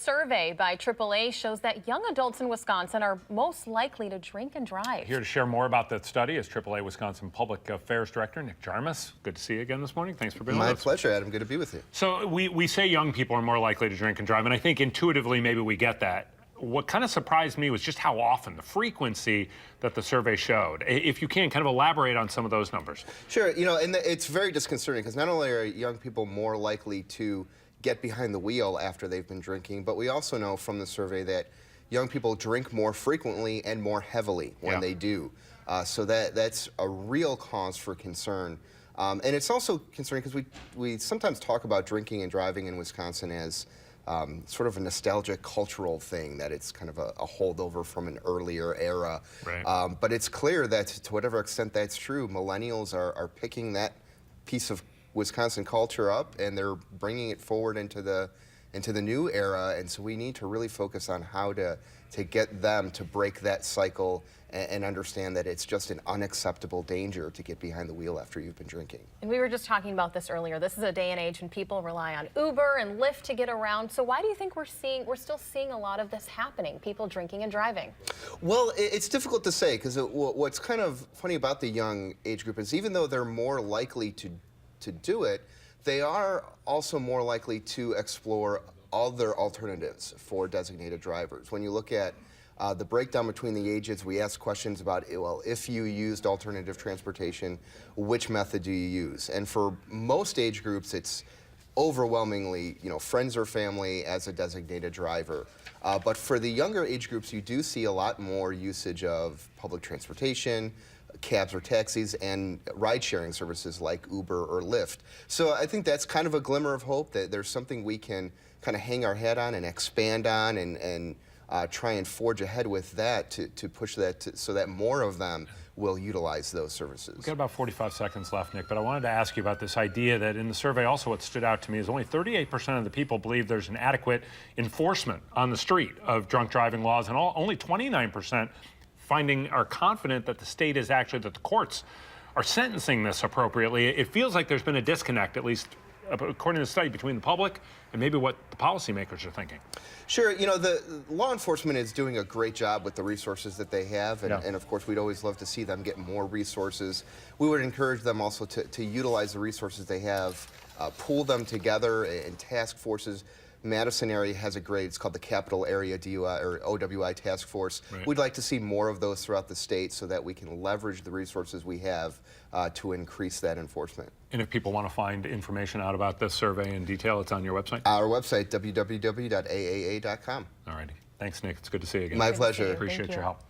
survey by AAA shows that young adults in Wisconsin are most likely to drink and drive. Here to share more about that study is AAA Wisconsin Public Affairs Director Nick Jarmusz. Good to see you again this morning. Thanks for being with us. My pleasure, Adam. Good to be with you. So we say young people are more likely to drink and drive, and I think intuitively maybe we get that. What kind of surprised me was just how often, the frequency that the survey showed. If you can, kind of elaborate on some of those numbers. Sure. You know, and it's very disconcerting because not only are young people more likely to get behind the wheel after they've been drinking, but we also know from the survey that young people drink more frequently and more heavily when they do. So that's a real cause for concern. And it's also concerning because we sometimes talk about drinking and driving in Wisconsin as sort of a nostalgic cultural thing, that it's kind of a holdover from an earlier era. Right. But it's clear that to whatever extent that's true, millennials are picking that piece of Wisconsin culture up and they're bringing it forward into the new era. And so we need to really focus on how to get them to break that cycle and understand that it's just an unacceptable danger to get behind the wheel after you've been drinking. And we were just talking about this earlier. This is a day and age when people rely on Uber and Lyft to get around. So why do you think we're still seeing a lot of this happening, people drinking and driving? Well, it's difficult to say because what's kind of funny about the young age group is even though they're more likely to do it, they are also more likely to explore other alternatives for designated drivers. When you look at the breakdown between the ages, we ask questions about, well, if you used alternative transportation, which method do you use? And for most age groups, it's overwhelmingly, friends or family as a designated driver. But for the younger age groups, you do see a lot more usage of public transportation, cabs or taxis, and ride-sharing services like Uber or Lyft. So I think that's kind of a glimmer of hope that there's something we can kind of hang our head on and expand on and try and forge ahead with that to push that so that more of them will utilize those services. We've got about 45 seconds left, Nick, but I wanted to ask you about this idea that in the survey also what stood out to me is only 38% of the people believe there's an adequate enforcement on the street of drunk driving laws, and only 29% are confident that the state is actually, that the courts are sentencing this appropriately. It feels like there's been a disconnect, at least according to the study, between the public and maybe what the policymakers are thinking. Sure, the law enforcement is doing a great job with the resources that they have, and of course we'd always love to see them get more resources. We would encourage them also to utilize the resources they have, pool them together in task forces. Madison area has a great, it's called the Capital Area DUI or OWI Task Force. Right. We'd like to see more of those throughout the state so that we can leverage the resources we have to increase that enforcement. And if people want to find information out about this survey in detail, it's on your website? Our website, www.aaa.com. All righty. Thanks, Nick. It's good to see you again. My pleasure. Appreciate your help.